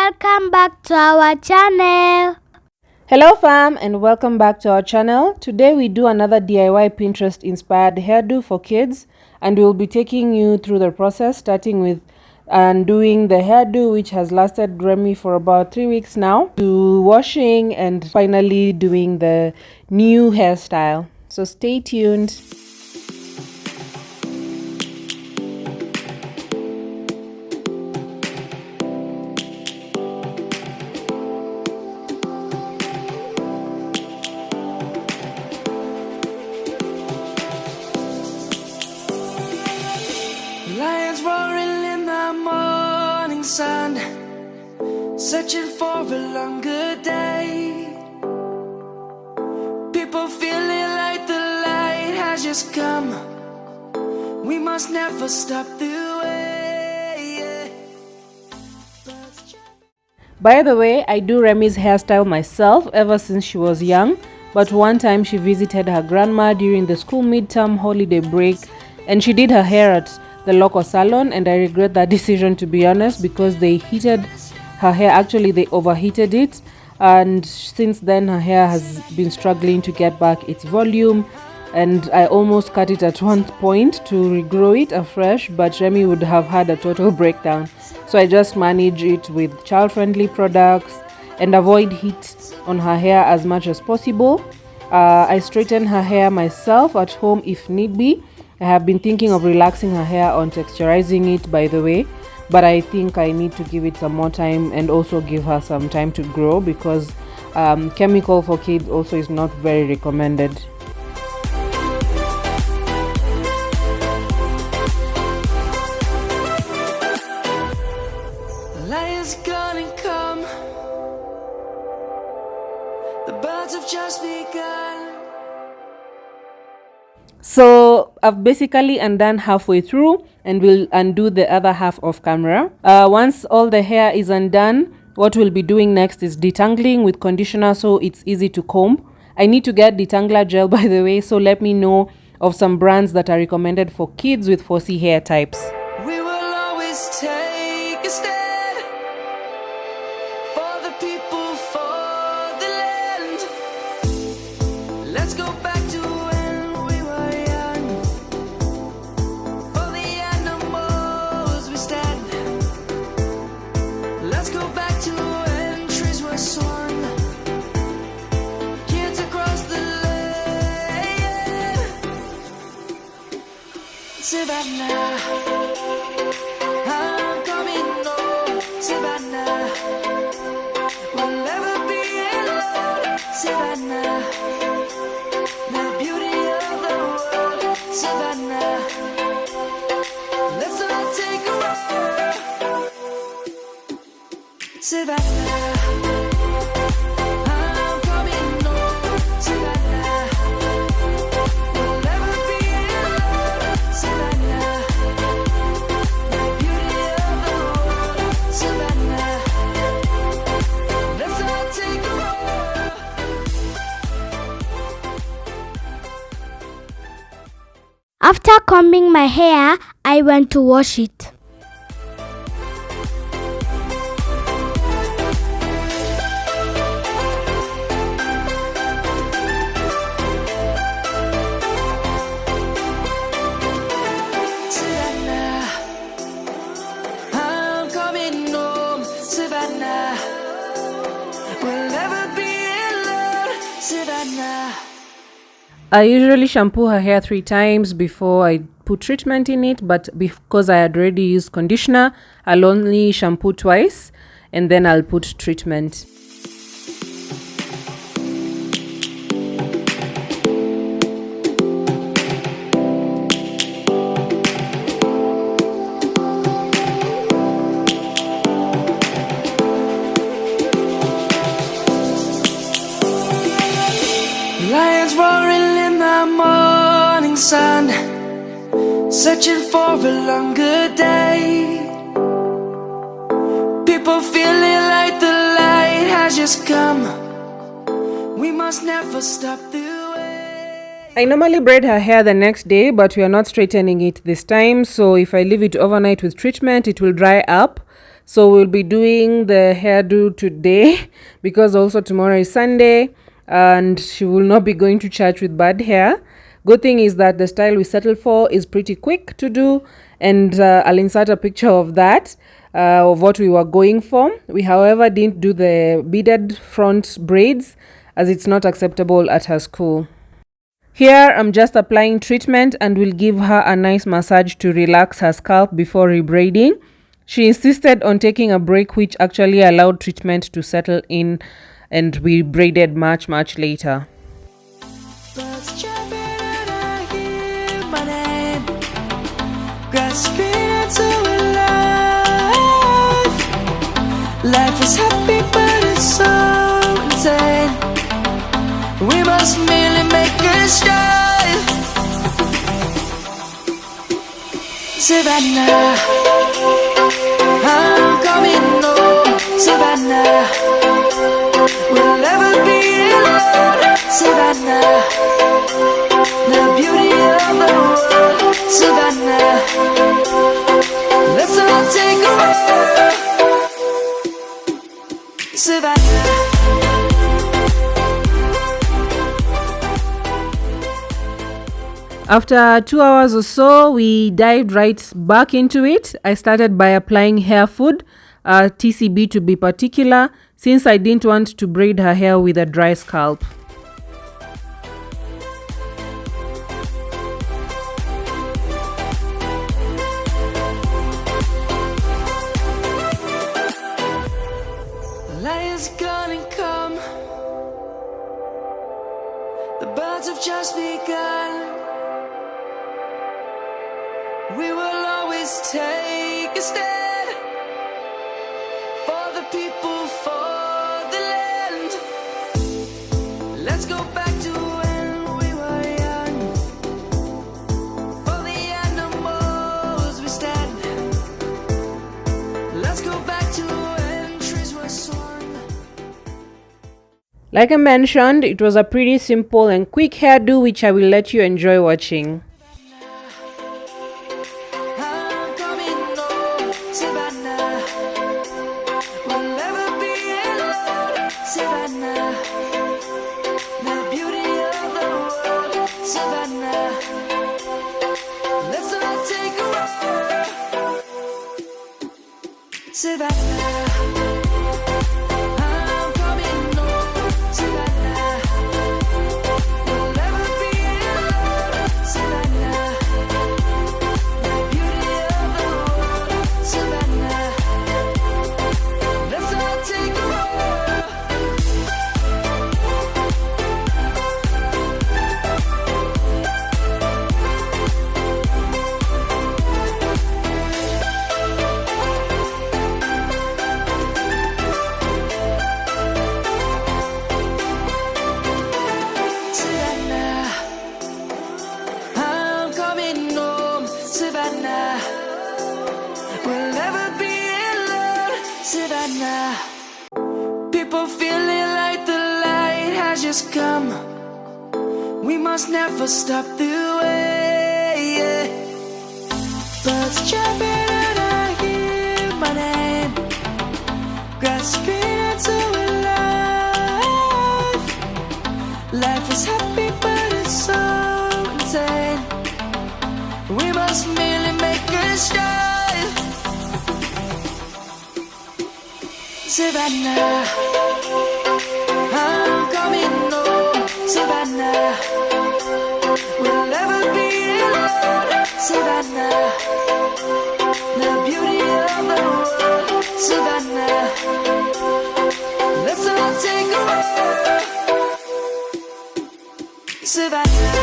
welcome back to our channel. Hello fam, and welcome back to our channel. Today we do another DIY Pinterest inspired hairdo for kids, and we'll be taking you through the process, starting with undoing the hairdo, which has lasted Remy for about 3 weeks now, to washing, and finally doing the new hairstyle. So stay tuned. Lions roaring in the morning sun, searching for a longer day. People feeling like the light has just come. We must never stop the way. By the way, I do Remy's hairstyle myself ever since she was young, but one time she visited her grandma during the school midterm holiday break, and she did her hair at the local salon, and I regret that decision, to be honest, because they heated her hair. Actually, they overheated it, and since then her hair has been struggling to get back its volume, and I almost cut it at one point to regrow it afresh, but Remy would have had a total breakdown. So I just manage it with child-friendly products and avoid heat on her hair as much as possible. I straighten her hair myself at home if need be. I have been thinking of relaxing her hair on texturizing it, by the way, but I think I need to give it some more time and also give her some time to grow, because chemical for kids also is not very recommended. The lion's gonna come. The birds have just begun. So I've basically undone halfway through, and we'll undo the other half off camera. Once all the hair is undone, what we'll be doing next is detangling with conditioner so it's easy to comb. I need to get detangler gel, by the way, so let me know of some brands that are recommended for kids with 4C hair types. We will always take a stand for the people, for the land. Let's go back to when we were young. For the animals we stand. Let's go back to when trees were swung. Kids across the land. Savannah, I'm coming home. Savannah, we'll never be alone. Savannah, the beauty of the world. Savannah, let's all take a ride. Savannah, I'm coming home. Savannah, we'll never be alone. Savannah, the beauty of the world. Savannah, let's all take a ride. After combing my hair, I went to wash it. Savannah, I'm coming home. Savannah, we'll never be alone. Savannah. I usually shampoo her hair 3 times before I put treatment in it, but because I had already used conditioner, I'll only shampoo twice and then I'll put treatment. Lions roaring in the morning sun, searching for a longer day. People feeling like the light has just come. We must never stop the way. I normally braid her hair the next day, but we are not straightening it this time, so if I leave it overnight with treatment, it will dry up. So we'll be doing the hairdo today because also tomorrow is Sunday and she will not be going to church with bad hair. Good thing is that the style we settled for is pretty quick to do, and I'll insert a picture of that, of what we were going for. We, however, didn't do the beaded front braids as it's not acceptable at her school. Here I'm just applying treatment and will give her a nice massage to relax her scalp before rebraiding. She insisted on taking a break, which actually allowed treatment to settle in, and we braided much later. Birds chirping and I hear my name, grasping into life. Life is happy but it's so insane. We must merely make a strive. Savannah, I'm coming home. Savannah, we'll never be alone. Savannah, the beauty of the world. Savannah, let's all take a walk. Savannah. After 2 hours or so, we dived right back into it. I started by applying hair food, TCB to be particular, since I didn't want to braid her hair with a dry scalp. Lion's gonna come. The birds have just begun. We will always take a stand for the people, for the land. Let's go back to when we were young. For the animals we stand. Let's go back to when trees were swung. Like I mentioned, it was a pretty simple and quick hairdo, which I will let you enjoy watching. I'm coming home, Savannah. We'll never be alone, Savannah. The beauty of the world, Savannah. Let's all take a walk, Savannah. I'm coming home, Savannah. We'll never be alone, Savannah. The beauty of the world, Savannah. Let's all take a walk. Savannah, I'm coming home, Savannah. We'll never be alone, Savannah. People feeling like the light has just come. We must never stop the way. Yeah. Birds chirping and I hear my name, grasping into life. Life is happy but it's so insane. We must merely make a strive. Savannah, I'm coming home, Savannah. We'll never be alone, Savannah. The beauty of the world, Savannah. Let's all take a walk, Savannah.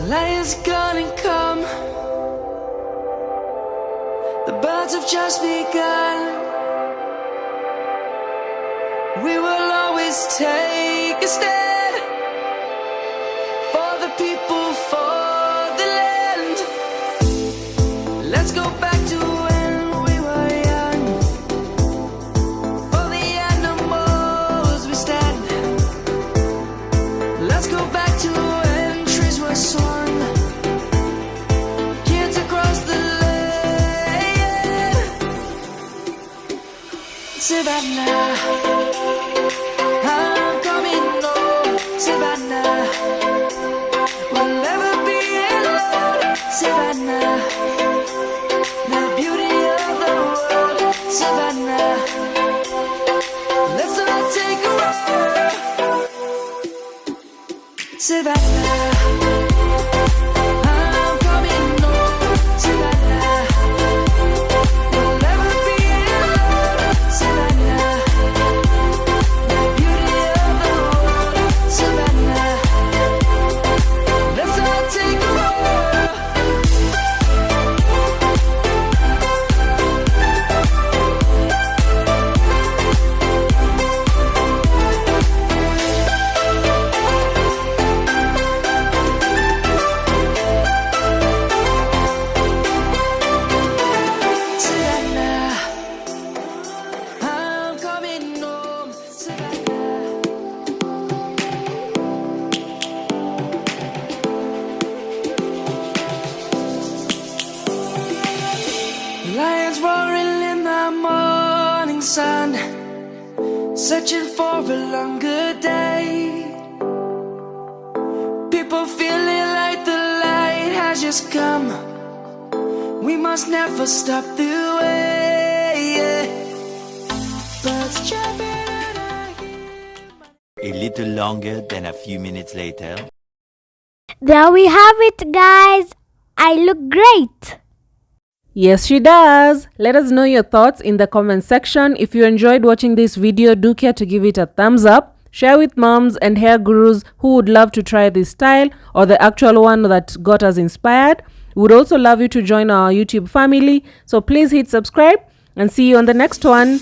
Lion's gonna come. The birds have just begun. We will always take a stand for the people, for the land. Let's back to when we were young. For the animals we stand. Let's go back to when trees were swung. Kids across the lane. Savannah, I'm coming home. Savannah, we'll never be alone. Savannah, the beauty of the world. Savannah, let's all take a ride. Savannah, I'm coming home. Savannah, we'll never be alone. Savannah, the beauty of the world. Savannah, let's all take a ride. Savannah, I'm coming home. Savannah. Lions roaring in the morning sun, searching for a longer day. People feeling like the light has just come. We must never stop the way. Birds chirping and I hear. A little longer than a few minutes later. There we have it, guys. I look great. Yes, she does. Let us know your thoughts in the comment section. If you enjoyed watching this video, do care to give it a thumbs up. Share with moms and hair gurus who would love to try this style or the actual one that got us inspired. We would also love you to join our YouTube family. So please hit subscribe and see you on the next one.